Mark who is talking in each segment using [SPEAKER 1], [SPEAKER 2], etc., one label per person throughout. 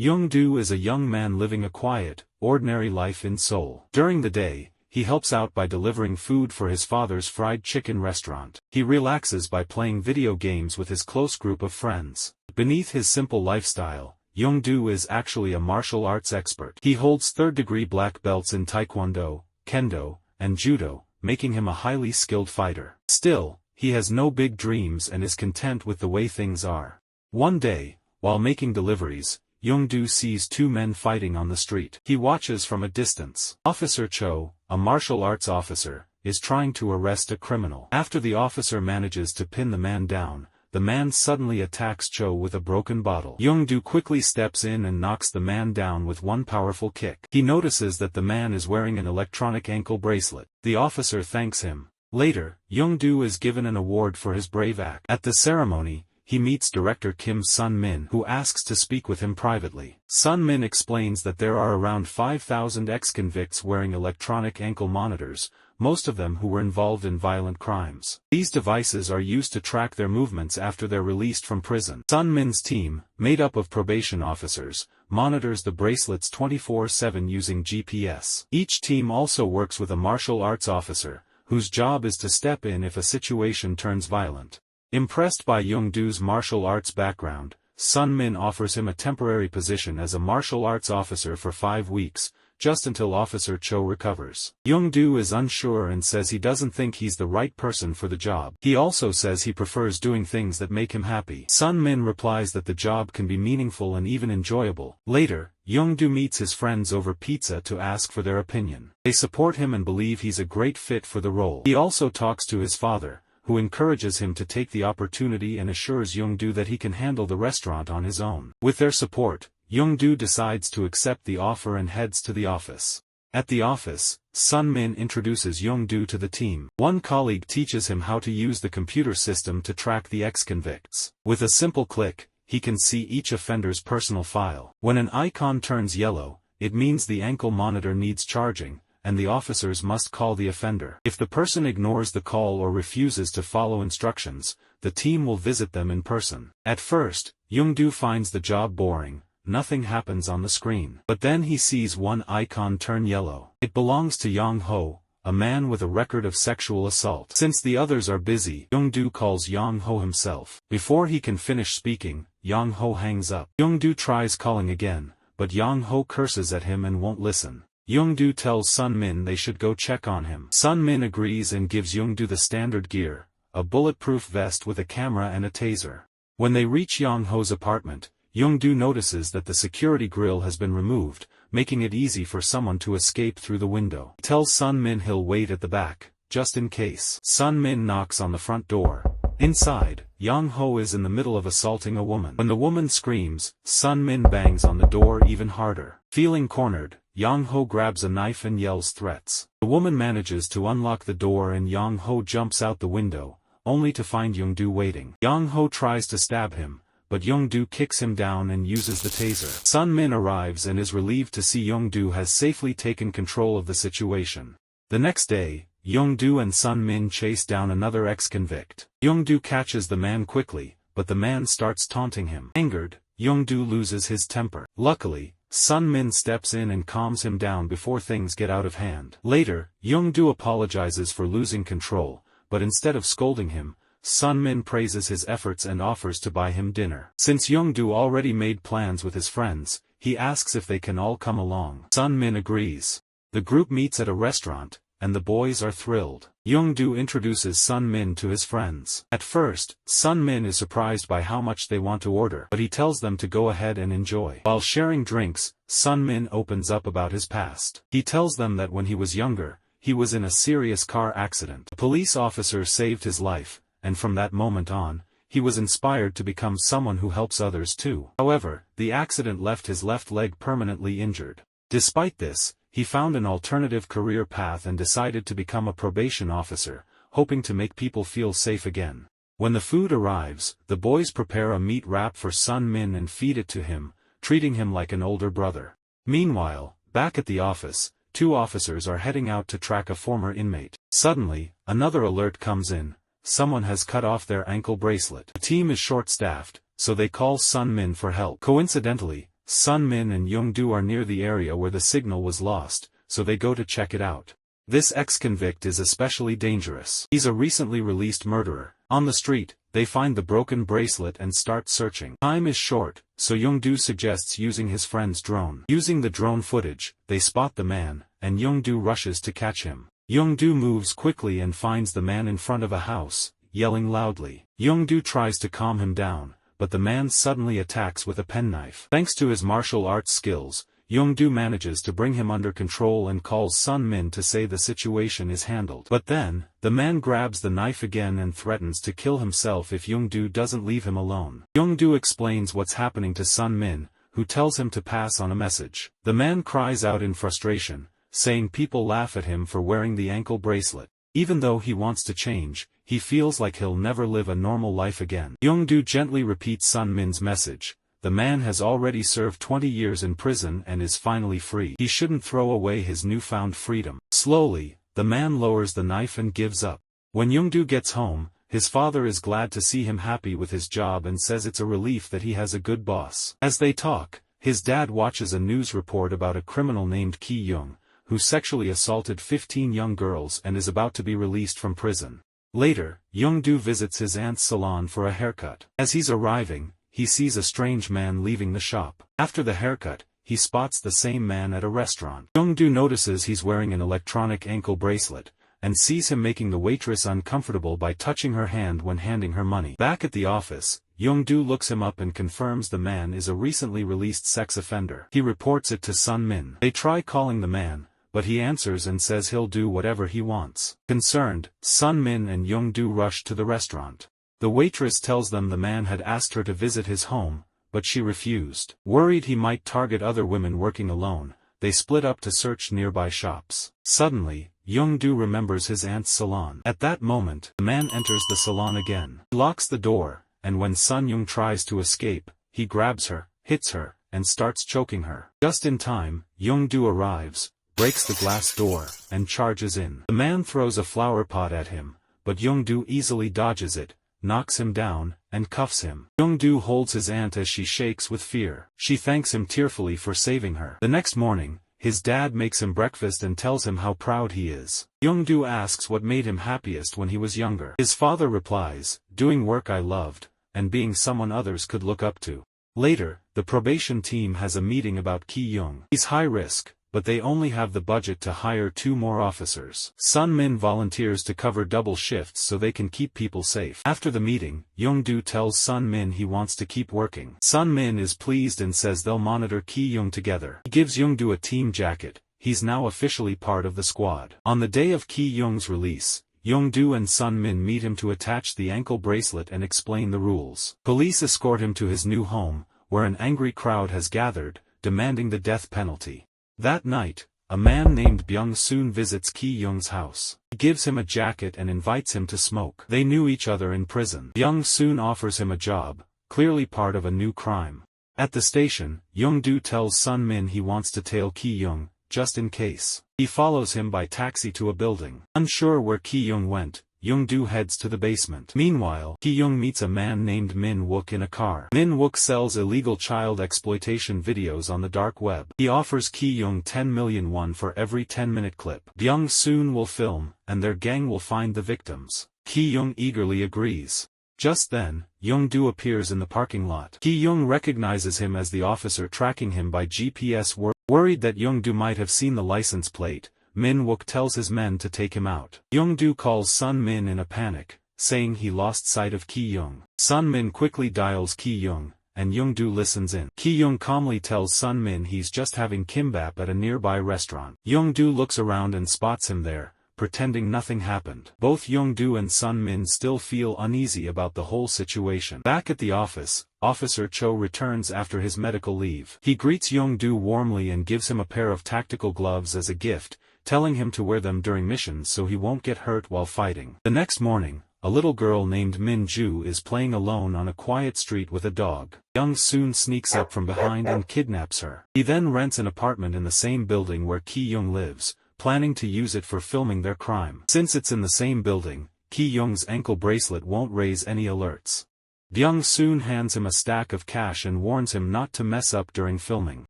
[SPEAKER 1] Yongdu is a young man living a quiet, ordinary life in Seoul. During the day, he helps out by delivering food for his father's fried chicken restaurant. He relaxes by playing video games with his close group of friends. Beneath his simple lifestyle, Yongdu is actually a martial arts expert. He holds third-degree black belts in Taekwondo, Kendo, and Judo, making him a highly skilled fighter. Still, he has no big dreams and is content with the way things are. One day, while making deliveries, Yongdu sees two men fighting on the street. He watches from a distance. Officer Cho, a martial arts officer, is trying to arrest a criminal. After the officer manages to pin the man down, the man suddenly attacks Cho with a broken bottle. Yongdu quickly steps in and knocks the man down with one powerful kick. He notices that the man is wearing an electronic ankle bracelet. The officer thanks him. Later, Yongdu is given an award for his brave act. At the ceremony, he meets director Kim Sun-min, who asks to speak with him privately. Sun-min explains that there are around 5,000 ex-convicts wearing electronic ankle monitors, most of them who were involved in violent crimes. These devices are used to track their movements after they're released from prison. Sun-min's team, made up of probation officers, monitors the bracelets 24/7 using GPS. Each team also works with a martial arts officer, whose job is to step in if a situation turns violent. Impressed by Yongdu's martial arts background, Sun-min offers him a temporary position as a martial arts officer for 5 weeks, just until Officer Cho recovers. Yongdu is unsure and says he doesn't think he's the right person for the job. He also says he prefers doing things that make him happy. Sun-min replies that the job can be meaningful and even enjoyable. Later, Yongdu meets his friends over pizza to ask for their opinion. They support him and believe he's a great fit for the role. He also talks to his father, who encourages him to take the opportunity and assures Yongdu that he can handle the restaurant on his own. With their support, Yongdu decides to accept the offer and heads to the office. At the office, Sun-min introduces Yongdu to the team. One colleague teaches him how to use the computer system to track the ex-convicts. With a simple click, he can see each offender's personal file. When an icon turns yellow, it means the ankle monitor needs charging, and the officers must call the offender. If the person ignores the call or refuses to follow instructions, the team will visit them in person. At first, Yongdu finds the job boring. Nothing happens on the screen. But then he sees one icon turn yellow. It belongs to Yang Ho, a man with a record of sexual assault. Since the others are busy, Yongdu calls Yang Ho himself. Before he can finish speaking, Yang Ho hangs up. Yongdu tries calling again, but Yang Ho curses at him and won't listen. Yongdu tells Sun-min they should go check on him. Sun-min agrees and gives Yongdu the standard gear, a bulletproof vest with a camera and a taser. When they reach Yang Ho's apartment, Yongdu notices that the security grill has been removed, making it easy for someone to escape through the window. He tells Sun-min he'll wait at the back, just in case. Sun-min knocks on the front door. Inside, Yang Ho is in the middle of assaulting a woman. When the woman screams, Sun-min bangs on the door even harder. Feeling cornered, Yang Ho grabs a knife and yells threats. The woman manages to unlock the door and Yang Ho jumps out the window, only to find Yongdu waiting. Yang Ho tries to stab him, but Yongdu kicks him down and uses the taser. Sun-min arrives and is relieved to see Yongdu has safely taken control of the situation. The next day, Yongdu and Sun-min chase down another ex-convict. Yongdu catches the man quickly, but the man starts taunting him. Angered, Yongdu loses his temper. Luckily, Sun-min steps in and calms him down before things get out of hand. Later, Yongdu apologizes for losing control, but instead of scolding him, Sun-min praises his efforts and offers to buy him dinner. Since Yongdu already made plans with his friends, he asks if they can all come along. Sun-min agrees. The group meets at a restaurant, and the boys are thrilled. Yongdu introduces Sun-min to his friends. At first, Sun-min is surprised by how much they want to order, but he tells them to go ahead and enjoy. While sharing drinks, Sun-min opens up about his past. He tells them that when he was younger, he was in a serious car accident. A police officer saved his life, and from that moment on, he was inspired to become someone who helps others too. However, the accident left his left leg permanently injured. Despite this, he found an alternative career path and decided to become a probation officer, hoping to make people feel safe again. When the food arrives, the boys prepare a meat wrap for Sun-min and feed it to him, treating him like an older brother. Meanwhile, back at the office, two officers are heading out to track a former inmate. Suddenly, another alert comes in. Someone has cut off their ankle bracelet. The team is short-staffed, so they call Sun-min for help. Coincidentally, Sun Min and Yongdu are near the area where the signal was lost, so they go to check it out. This ex-convict is especially dangerous. He's a recently released murderer. On the street, they find the broken bracelet and start searching. Time is short, so Yongdu suggests using his friend's drone. Using the drone footage, they spot the man, and Yongdu rushes to catch him. Yongdu moves quickly and finds the man in front of a house, yelling loudly. Yongdu tries to calm him down, but the man suddenly attacks with a penknife. Thanks to his martial arts skills, Yongdu manages to bring him under control and calls Sun Min to say the situation is handled. But then, the man grabs the knife again and threatens to kill himself if Yongdu doesn't leave him alone. Yongdu explains what's happening to Sun Min, who tells him to pass on a message. The man cries out in frustration, saying people laugh at him for wearing the ankle bracelet. Even though he wants to change, he feels like he'll never live a normal life again. Yongdu gently repeats Sun Min's message. The man has already served 20 years in prison and is finally free. He shouldn't throw away his newfound freedom. Slowly, the man lowers the knife and gives up. When Yongdu gets home, his father is glad to see him happy with his job and says it's a relief that he has a good boss. As they talk, his dad watches a news report about a criminal named Ki Young, who sexually assaulted 15 young girls and is about to be released from prison. Later, Yongdu visits his aunt's salon for a haircut. As he's arriving, he sees a strange man leaving the shop. After the haircut, he spots the same man at a restaurant. Yongdu notices he's wearing an electronic ankle bracelet, and sees him making the waitress uncomfortable by touching her hand when handing her money. Back at the office, Yongdu looks him up and confirms the man is a recently released sex offender. He reports it to Sun Min. They try calling the man, but he answers and says he'll do whatever he wants. Concerned, Sun Min and Yongdu rush to the restaurant. The waitress tells them the man had asked her to visit his home, but she refused. Worried he might target other women working alone, they split up to search nearby shops. Suddenly, Yongdu remembers his aunt's salon. At that moment, the man enters the salon again. He locks the door, and when Sun Young tries to escape, he grabs her, hits her, and starts choking her. Just in time, Yongdu arrives, breaks the glass door, and charges in. The man throws a flower pot at him, but Yongdu easily dodges it, knocks him down, and cuffs him. Yongdu holds his aunt as she shakes with fear. She thanks him tearfully for saving her. The next morning, his dad makes him breakfast and tells him how proud he is. Yongdu asks what made him happiest when he was younger. His father replies, doing work I loved, and being someone others could look up to. Later, the probation team has a meeting about Ki Young. He's high risk, but they only have the budget to hire 2 more officers. Sun Min volunteers to cover double shifts so they can keep people safe. After the meeting, Yongdu tells Sun Min he wants to keep working. Sun Min is pleased and says they'll monitor Ki Young together. He gives Yongdu a team jacket. He's now officially part of the squad. On the day of Ki Young's release, Yongdu and Sun Min meet him to attach the ankle bracelet and explain the rules. Police escort him to his new home, where an angry crowd has gathered, demanding the death penalty. That night, a man named Byung Soon visits Ki Young's house. He gives him a jacket and invites him to smoke. They knew each other in prison. Byung Soon offers him a job, clearly part of a new crime. At the station, Yongdu tells Sun Min he wants to tail Ki Young, just in case. He follows him by taxi to a building. Unsure where Ki Young went, Yongdu heads to the basement. Meanwhile, Ki Young meets a man named Min Wook in a car. Min Wook sells illegal child exploitation videos on the dark web. He offers Ki Young 10 million won for every 10-minute clip. Byung Soon will film, and their gang will find the victims. Ki Young eagerly agrees. Just then, Yongdu appears in the parking lot. Ki Young recognizes him as the officer tracking him by GPS. Worried that Yongdu might have seen the license plate, Min Wook tells his men to take him out. Yongdu calls Sun Min in a panic, saying he lost sight of Ki Young. Sun Min quickly dials Ki Young, and Yongdu listens in. Ki Young calmly tells Sun Min he's just having kimbap at a nearby restaurant. Yongdu looks around and spots him there, pretending nothing happened. Both Yongdu and Sun Min still feel uneasy about the whole situation. Back at the office, Officer Cho returns after his medical leave. He greets Yongdu warmly and gives him a pair of tactical gloves as a gift, telling him to wear them during missions so he won't get hurt while fighting. The next morning, a little girl named Min Ju is playing alone on a quiet street with a dog. Young Soon sneaks up from behind and kidnaps her. He then rents an apartment in the same building where Ki Young lives, planning to use it for filming their crime. Since it's in the same building, Ki Young's ankle bracelet won't raise any alerts. Byung-soon hands him a stack of cash and warns him not to mess up during filming.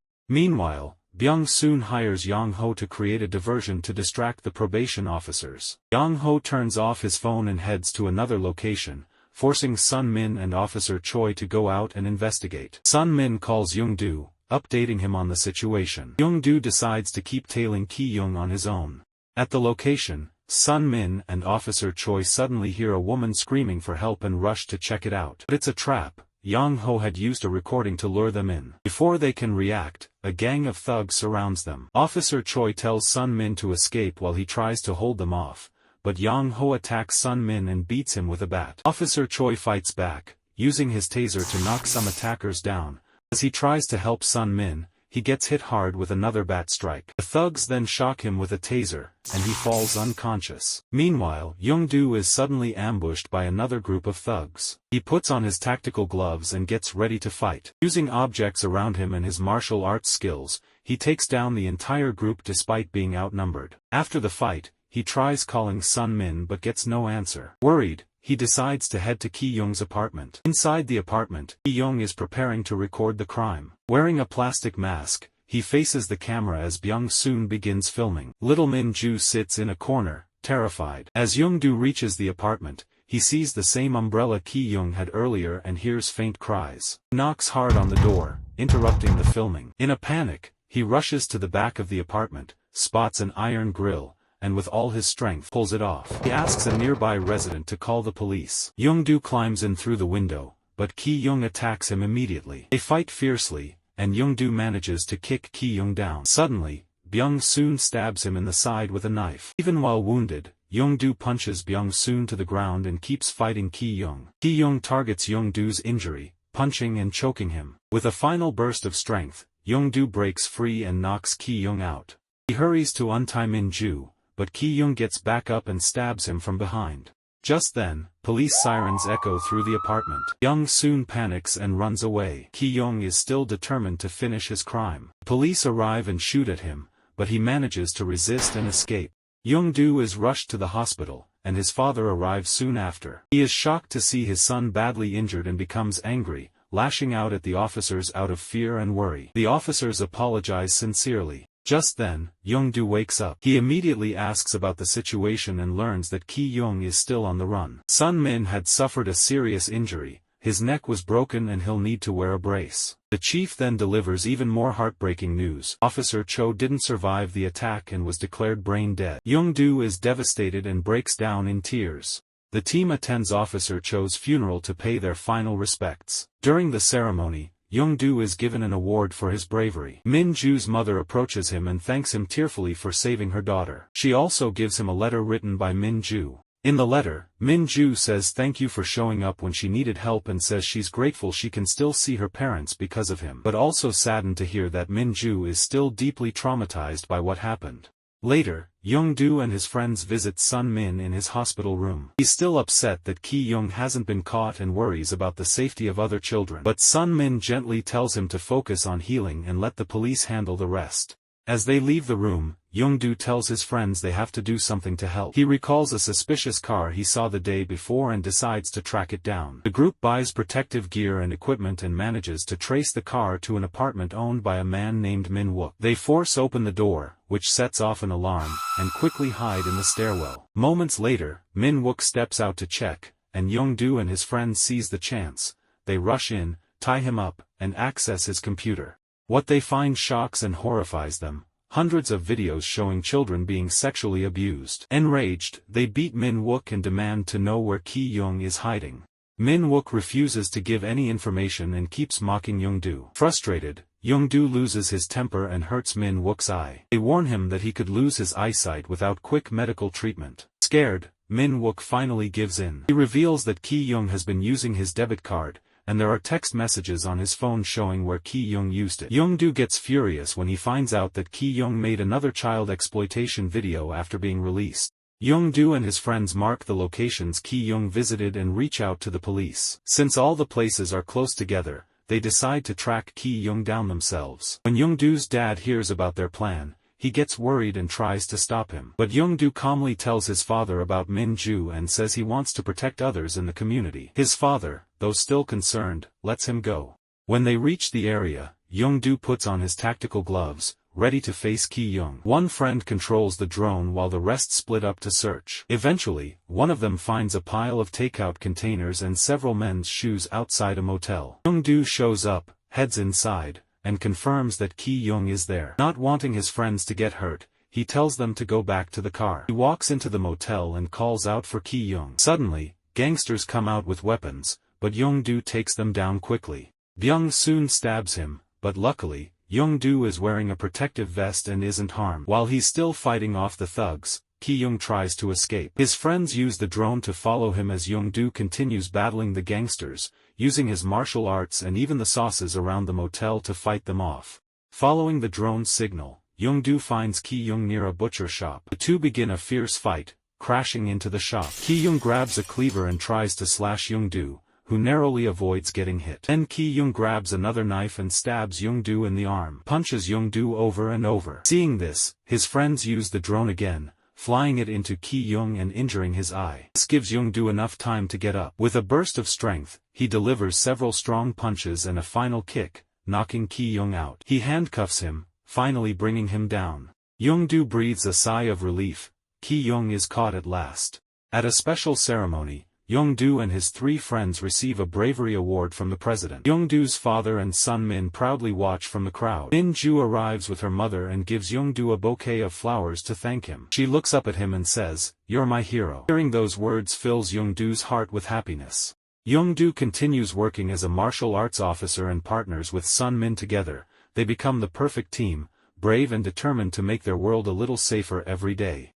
[SPEAKER 1] Meanwhile, Byung-soon hires Yong-ho to create a diversion to distract the probation officers. Yong-ho turns off his phone and heads to another location, forcing Sun Min and Officer Choi to go out and investigate. Sun Min calls Yongdu, updating him on the situation. Yongdu decides to keep tailing Ki-young on his own. At the location, Sun Min and Officer Choi suddenly hear a woman screaming for help and rush to check it out. But it's a trap. Yong-ho had used a recording to lure them in. Before they can react, a gang of thugs surrounds them. Officer Choi tells Sun Min to escape while he tries to hold them off, but Yong-ho attacks Sun Min and beats him with a bat. Officer Choi fights back, using his taser to knock some attackers down. As he tries to help Sun Min, he gets hit hard with another bat strike. The thugs then shock him with a taser, and he falls unconscious. Meanwhile, Yongdu is suddenly ambushed by another group of thugs. He puts on his tactical gloves and gets ready to fight. Using objects around him and his martial arts skills, he takes down the entire group despite being outnumbered. After the fight, he tries calling Sun Min but gets no answer. Worried, he decides to head to Ki-young's apartment. Inside the apartment, Ki-young is preparing to record the crime. Wearing a plastic mask, he faces the camera as Byung-soon begins filming. Little Min-ju sits in a corner, terrified. As Yongdu reaches the apartment, he sees the same umbrella Ki-young had earlier and hears faint cries. He knocks hard on the door, interrupting the filming. In a panic, he rushes to the back of the apartment, spots an iron grill, and with all his strength pulls it off. He asks a nearby resident to call the police. Yongdu climbs in through the window, but Ki-young attacks him immediately. They fight fiercely, and Yongdu manages to kick Ki-young down. Suddenly, Byung-soon stabs him in the side with a knife. Even while wounded, Yongdu punches Byung-soon to the ground and keeps fighting Ki-young. Ki-young targets Yongdu's injury, punching and choking him. With a final burst of strength, Yongdu breaks free and knocks Ki-young out. He hurries to untie Min-ju, but Ki-young gets back up and stabs him from behind. Just then, police sirens echo through the apartment. Byung-soon panics and runs away. Ki-young is still determined to finish his crime. Police arrive and shoot at him, but he manages to resist and escape. Yongdu is rushed to the hospital, and his father arrives soon after. He is shocked to see his son badly injured and becomes angry, lashing out at the officers out of fear and worry. The officers apologize sincerely. Just then, Yongdu wakes up. He immediately asks about the situation and learns that Ki-young is still on the run. Sun Min had suffered a serious injury, his neck was broken and he'll need to wear a brace. The chief then delivers even more heartbreaking news. Officer Cho didn't survive the attack and was declared brain dead. Yongdu is devastated and breaks down in tears. The team attends Officer Cho's funeral to pay their final respects. During the ceremony, Yongdu is given an award for his bravery. Min-ju's mother approaches him and thanks him tearfully for saving her daughter. She also gives him a letter written by Min-ju. In the letter, Min-ju says thank you for showing up when she needed help and says she's grateful she can still see her parents because of him, but also saddened to hear that Min-ju is still deeply traumatized by what happened. Later, Yongdu and his friends visit Sun Min in his hospital room. He's still upset that Ki-young hasn't been caught and worries about the safety of other children. But Sun Min gently tells him to focus on healing and let the police handle the rest. As they leave the room, Yongdu tells his friends they have to do something to help. He recalls a suspicious car he saw the day before and decides to track it down. The group buys protective gear and equipment and manages to trace the car to an apartment owned by a man named Min Wook. They force open the door, which sets off an alarm, and quickly hide in the stairwell. Moments later, Min Wook steps out to check, and Yongdu and his friends seize the chance. They rush in, tie him up, and access his computer. What they find shocks and horrifies them. Hundreds of videos showing children being sexually abused. Enraged, they beat Min Wook and demand to know where Ki-young is hiding. Min Wook refuses to give any information and keeps mocking Yongdu. Frustrated, Yongdu loses his temper and hurts Min Wook's eye. They warn him that he could lose his eyesight without quick medical treatment. Scared, Min Wook finally gives in. He reveals that Ki-young has been using his debit card, and there are text messages on his phone showing where Ki-young used it. Yongdu gets furious when he finds out that Ki-young made another child exploitation video after being released. Yongdu and his friends mark the locations Ki-young visited and reach out to the police. Since all the places are close together, they decide to track Ki-young down themselves. When Yongdu's dad hears about their plan, he gets worried and tries to stop him. But Yongdu calmly tells his father about Min-ju and says he wants to protect others in the community. His father, though still concerned, lets him go. When they reach the area, Yongdu puts on his tactical gloves, ready to face Ki-young. One friend controls the drone while the rest split up to search. Eventually, one of them finds a pile of takeout containers and several men's shoes outside a motel. Yongdu shows up, heads inside, and confirms that Ki-young is there. Not wanting his friends to get hurt, he tells them to go back to the car. He walks into the motel and calls out for Ki-young. Suddenly, gangsters come out with weapons, but Yongdu takes them down quickly. Byung soon stabs him, but luckily, Yongdu is wearing a protective vest and isn't harmed. While he's still fighting off the thugs, Ki-young tries to escape. His friends use the drone to follow him as Yongdu continues battling the gangsters, using his martial arts and even the sauces around the motel to fight them off. Following the drone's signal, Yongdu finds Ki-young near a butcher shop. The two begin a fierce fight, crashing into the shop. Ki-young grabs a cleaver and tries to slash Yongdu, who narrowly avoids getting hit. Then Ki-young grabs another knife and stabs Yongdu in the arm, punches Yongdu over and over. Seeing this, his friends use the drone again, flying it into Ki-young and injuring his eye. This gives Yongdu enough time to get up. With a burst of strength, he delivers several strong punches and a final kick, knocking Ki-young out. He handcuffs him, finally bringing him down. Yongdu breathes a sigh of relief. Ki-young is caught at last. At a special ceremony, Yongdu and his three friends receive a bravery award from the president. Yongdu's father and son Min proudly watch from the crowd. Min-ju arrives with her mother and gives Yongdu a bouquet of flowers to thank him. She looks up at him and says, "You're my hero." Hearing those words fills Yongdu's heart with happiness. Yongdu continues working as a martial arts officer and partners with son Min together. They become the perfect team, brave and determined to make their world a little safer every day.